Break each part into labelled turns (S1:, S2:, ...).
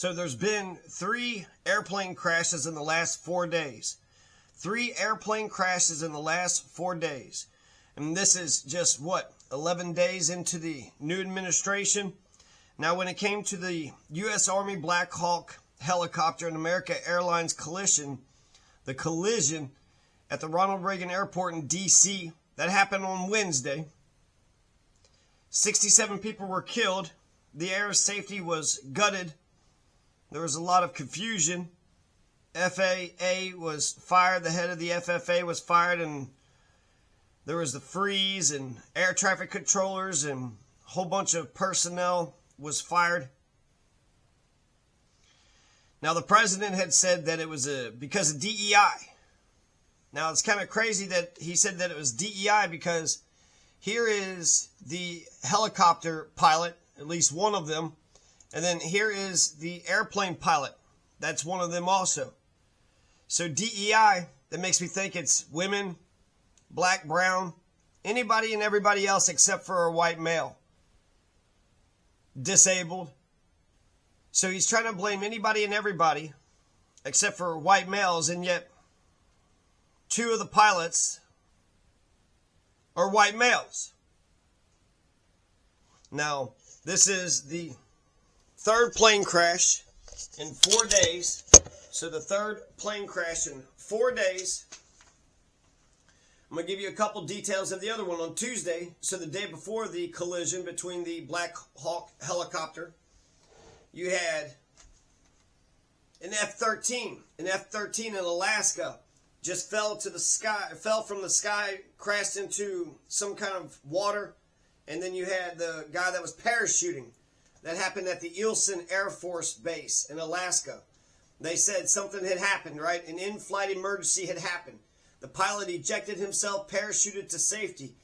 S1: So there's been 3 airplane crashes in the last 4 days. 3 airplane crashes in the last 4 days. And this is just, 11 days into the new administration? Now, when it came to the U.S. Army Black Hawk helicopter and American Airlines collision, the collision at the Ronald Reagan Airport in D.C., that happened on Wednesday. 67 people were killed. The air safety was gutted. There was a lot of confusion. FAA was fired. The head of the FFA was fired, and there was the freeze, and air traffic controllers and a whole bunch of personnel was fired. Now, the president had said that it was because of DEI. Now, it's kind of crazy that he said that it was DEI, because here is the helicopter pilot, at least one of them, and then here is the airplane pilot. That's one of them also. So DEI, that makes me think it's women, black, brown, anybody and everybody else except for a white male. Disabled. So he's trying to blame anybody and everybody except for white males, and yet 2 of the pilots are white males. Now, this is the 3rd plane crash in 4 days. So the 3rd plane crash in 4 days. I'm going to give you a couple details of the other one. On Tuesday, so the day before the collision between the Black Hawk helicopter, you had an F-13. An F-13 in Alaska just fell to the sky, fell from the sky, crashed into some kind of water. And then you had the guy that was parachuting. That happened at the Eielson Air Force Base in Alaska. They said something had happened, right? An in-flight emergency had happened. The pilot ejected himself, parachuted to safety.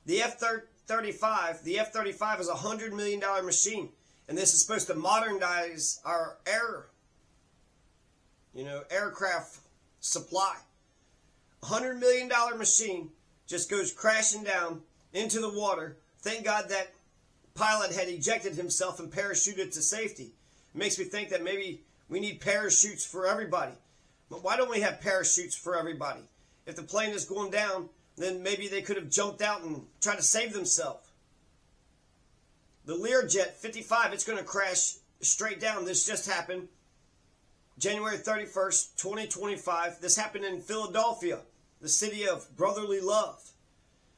S1: The F-35 is a $100 million machine. And this is supposed to modernize our aircraft supply. $100 million machine just goes crashing down into the water. Thank God that pilot had ejected himself and parachuted to safety. It makes me think that maybe we need parachutes for everybody. But why don't we have parachutes for everybody? If the plane is going down, then maybe they could have jumped out and tried to save themselves. The Learjet 55, it's going to crash straight down. This just happened January 31st, 2025. This happened in Philadelphia, the city of brotherly love.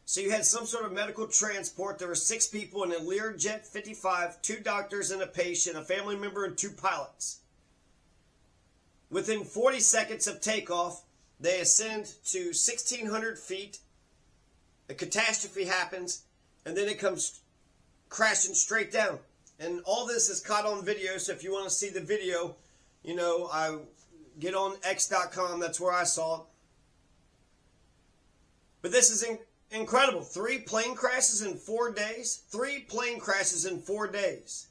S1: So you had some sort of medical transport. There were 6 people in a Learjet 55, 2 doctors and a patient, a family member, and 2 pilots. Within 40 seconds of takeoff, they ascend to 1,600 feet. A catastrophe happens, and then it comes crashing straight down. And all this is caught on video, so if you want to see the video, I get on x.com. That's where I saw it. But this is incredible. 3 plane crashes in 4 days. 3 plane crashes in 4 days.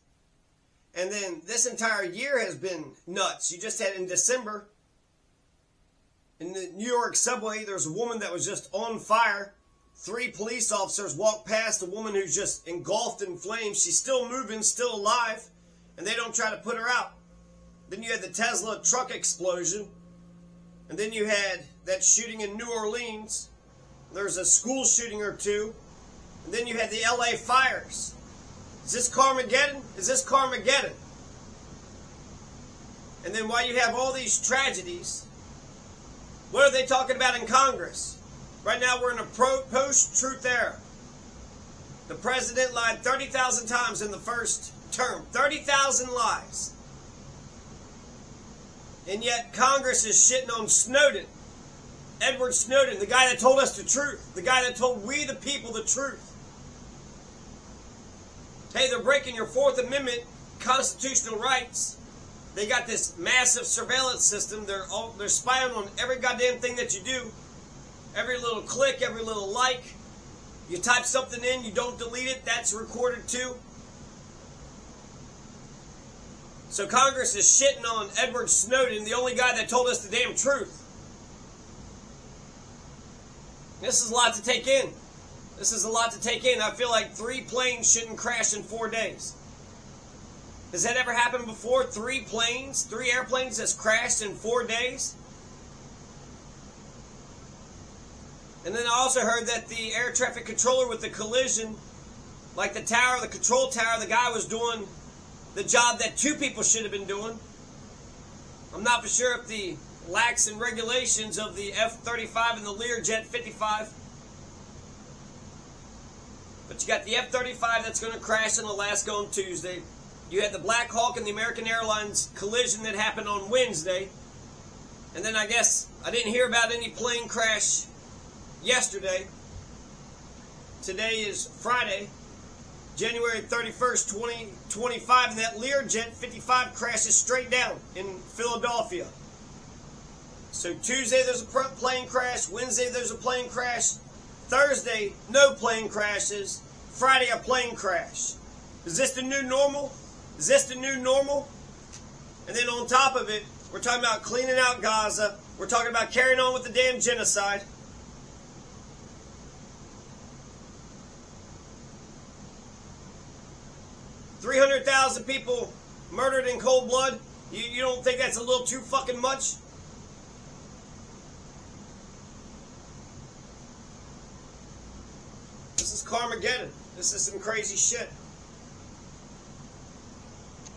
S1: And then this entire year has been nuts. You just had in December, in the New York subway, there's a woman that was just on fire. 3 police officers walked past a woman who's just engulfed in flames. She's still moving, still alive, and they don't try to put her out. Then you had the Tesla truck explosion. And then you had that shooting in New Orleans. There's a school shooting or 2. And then you had the LA fires. Is this Carmageddon? Is this Carmageddon? And then while you have all these tragedies, what are they talking about in Congress? Right now we're in a post-truth era. The president lied 30,000 times in the first term. 30,000 lies. And yet Congress is shitting on Snowden. Edward Snowden, the guy that told us the truth. The guy that told we the people the truth. Hey, they're breaking your 4th Amendment constitutional rights. They got this massive surveillance system. They're spying on every goddamn thing that you do. Every little click, every little like. You type something in, you don't delete it, that's recorded too. So Congress is shitting on Edward Snowden, the only guy that told us the damn truth. This is a lot to take in. This is a lot to take in. I feel like 3 planes shouldn't crash in 4 days. Has that ever happened before? 3 airplanes that's crashed in 4 days? And then I also heard that the air traffic controller with the collision, like the tower, the control tower, the guy was doing the job that 2 people should have been doing. I'm not for sure if the lax in regulations of the F-35 and the Learjet 55. But you got the F-35 that's going to crash in Alaska on Tuesday. You had the Black Hawk and the American Airlines collision that happened on Wednesday. And then I guess I didn't hear about any plane crash yesterday. Today is Friday, January 31st, 2025, and that Learjet 55 crashes straight down in Philadelphia. So Tuesday there's a plane crash, Wednesday there's a plane crash, Thursday no plane crashes, Friday a plane crash. Is this the new normal? Is this the new normal? And then on top of it, we're talking about cleaning out Gaza. We're talking about carrying on with the damn genocide. $300,000 people murdered in cold blood. You don't think that's a little too fucking much? This is Carmageddon. This is some crazy shit.